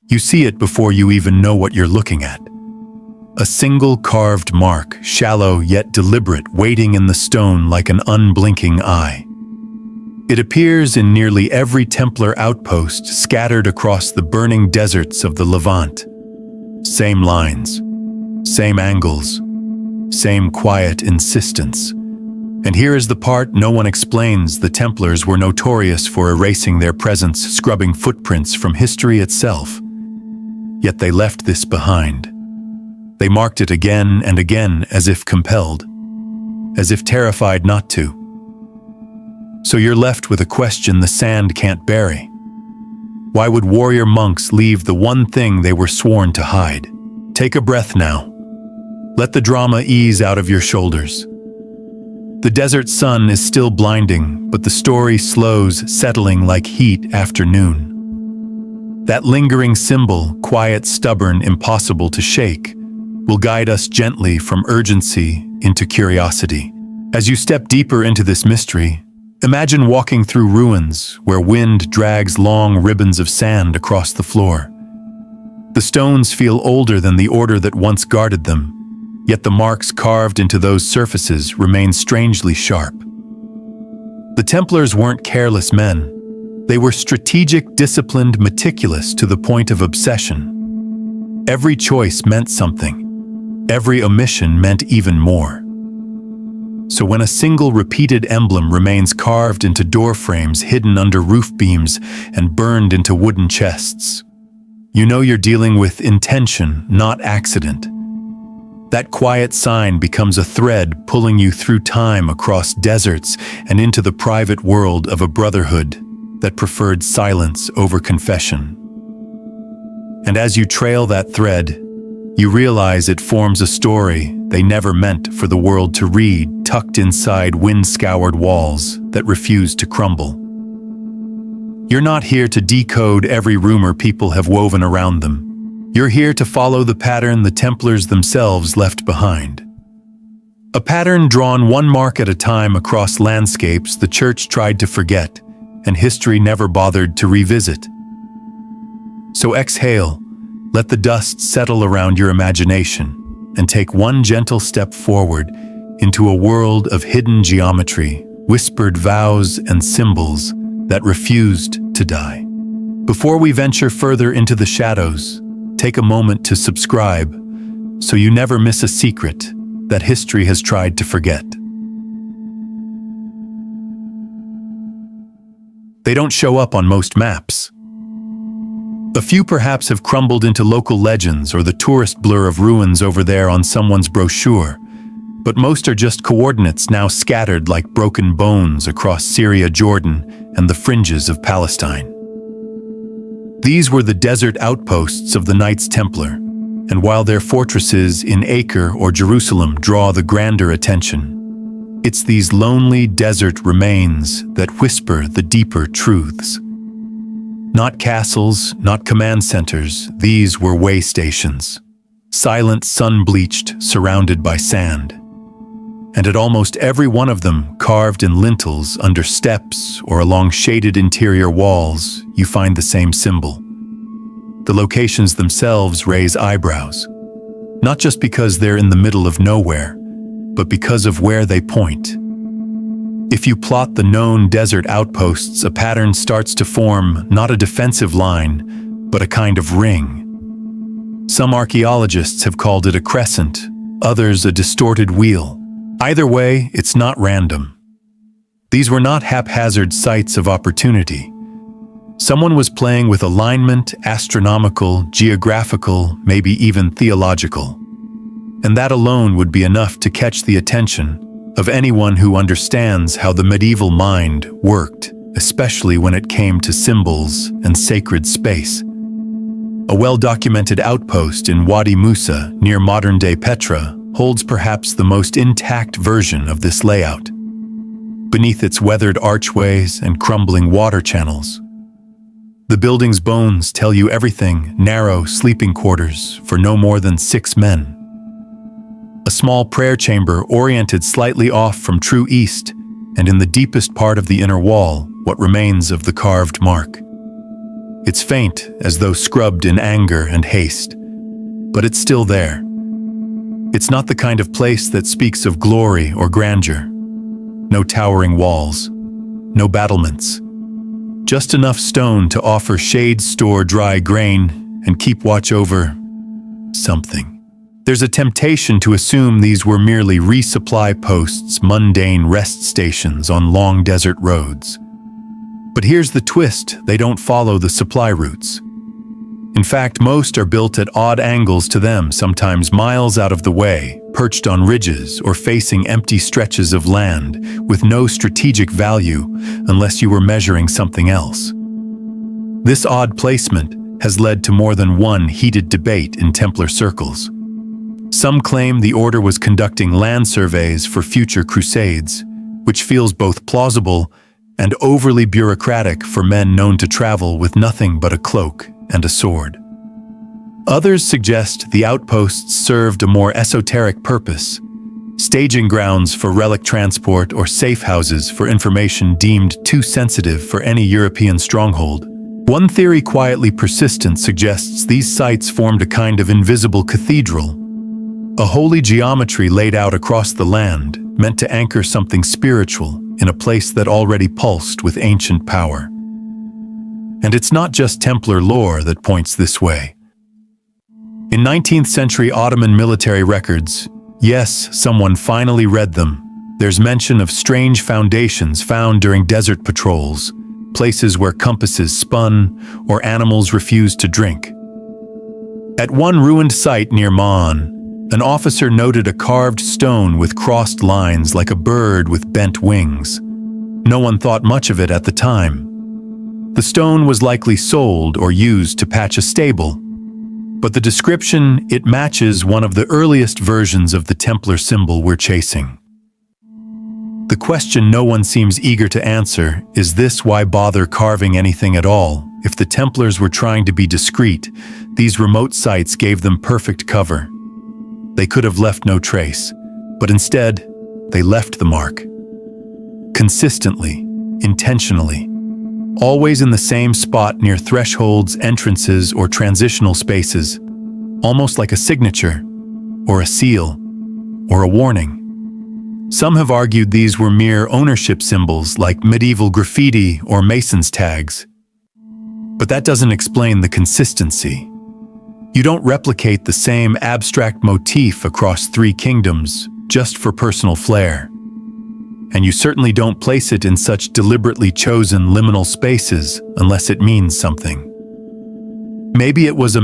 You see it before you even know what you're looking at. A single carved mark, shallow yet deliberate, waiting in the stone like an unblinking eye. It appears in nearly every Templar outpost scattered across the burning deserts of the Levant. Same lines, same angles, same quiet insistence. And here is the part no one explains. The Templars were notorious for erasing their presence, scrubbing footprints from history itself. Yet they left this behind. They marked it again and again, as if compelled, as if terrified not to. So you're left with a question the sand can't bury. Why would warrior monks leave the one thing they were sworn to hide? Take a breath now. Let the drama ease out of your shoulders. The desert sun is still blinding, but the story slows, settling like heat after noon. That lingering symbol, quiet, stubborn, impossible to shake, will guide us gently from urgency into curiosity. As you step deeper into this mystery, imagine walking through ruins where wind drags long ribbons of sand across the floor. The stones feel older than the order that once guarded them, yet the marks carved into those surfaces remain strangely sharp. The Templars weren't careless men. They were strategic, disciplined, meticulous to the point of obsession. Every choice meant something. Every omission meant even more. So when a single repeated emblem remains carved into door frames, hidden under roof beams, and burned into wooden chests, you know you're dealing with intention, not accident. That quiet sign becomes a thread pulling you through time, across deserts, and into the private world of a brotherhood that preferred silence over confession. And as you trail that thread, you realize it forms a story they never meant for the world to read, tucked inside wind-scoured walls that refuse to crumble. You're not here to decode every rumor people have woven around them. You're here to follow the pattern the Templars themselves left behind. A pattern drawn one mark at a time across landscapes the Church tried to forget, and history never bothered to revisit. So exhale. Let the dust settle around your imagination and take one gentle step forward into a world of hidden geometry, whispered vows, and symbols that refused to die. Before we venture further into the shadows, take a moment to subscribe so you never miss a secret that history has tried to forget. They don't show up on most maps. A few perhaps have crumbled into local legends or the tourist blur of ruins over there on someone's brochure, but most are just coordinates now scattered like broken bones across Syria, Jordan, and the fringes of Palestine. These were the desert outposts of the Knights Templar, and while their fortresses in Acre or Jerusalem draw the grander attention, it's these lonely desert remains that whisper the deeper truths. Not castles, not command centers, these were way stations. Silent, sun-bleached, surrounded by sand. And at almost every one of them, carved in lintels, under steps, or along shaded interior walls, you find the same symbol. The locations themselves raise eyebrows, not just because they're in the middle of nowhere, but because of where they point. If you plot the known desert outposts, a pattern starts to form, not a defensive line, but a kind of ring. Some archaeologists have called it a crescent, others a distorted wheel. Either way, it's not random. These were not haphazard sites of opportunity. Someone was playing with alignment, astronomical, geographical, maybe even theological. And that alone would be enough to catch the attention of anyone who understands how the medieval mind worked, especially when it came to symbols and sacred space. A well-documented outpost in Wadi Musa, near modern-day Petra, holds perhaps the most intact version of this layout. Beneath its weathered archways and crumbling water channels, the building's bones tell you everything: narrow sleeping quarters for no more than 6 men. A small prayer chamber oriented slightly off from true east, and in the deepest part of the inner wall, what remains of the carved mark. It's faint, as though scrubbed in anger and haste. But it's still there. It's not the kind of place that speaks of glory or grandeur. No towering walls, no battlements. Just enough stone to offer shade, store dry grain, and keep watch over something. There's a temptation to assume these were merely resupply posts, mundane rest stations on long desert roads. But here's the twist: they don't follow the supply routes. In fact, most are built at odd angles to them, sometimes miles out of the way, perched on ridges or facing empty stretches of land with no strategic value unless you were measuring something else. This odd placement has led to more than one heated debate in Templar circles. Some claim the order was conducting land surveys for future crusades, which feels both plausible and overly bureaucratic for men known to travel with nothing but a cloak and a sword. Others suggest the outposts served a more esoteric purpose, staging grounds for relic transport or safe houses for information deemed too sensitive for any European stronghold. One theory, quietly persistent, suggests these sites formed a kind of invisible cathedral, a holy geometry laid out across the land, meant to anchor something spiritual in a place that already pulsed with ancient power. And it's not just Templar lore that points this way. In 19th century Ottoman military records, yes, someone finally read them, there's mention of strange foundations found during desert patrols, places where compasses spun or animals refused to drink. At one ruined site near Ma'an, an officer noted a carved stone with crossed lines like a bird with bent wings. No one thought much of it at the time. The stone was likely sold or used to patch a stable, but the description, it matches one of the earliest versions of the Templar symbol we're chasing. The question no one seems eager to answer is this: why bother carving anything at all? If the Templars were trying to be discreet, these remote sites gave them perfect cover. They could have left no trace, but instead, they left the mark. Consistently, intentionally, always in the same spot near thresholds, entrances, or transitional spaces, almost like a signature, or a seal, or a warning. Some have argued these were mere ownership symbols like medieval graffiti or mason's tags. But that doesn't explain the consistency. You don't replicate the same abstract motif across 3 kingdoms just for personal flair. And you certainly don't place it in such deliberately chosen liminal spaces unless it means something. Maybe it was a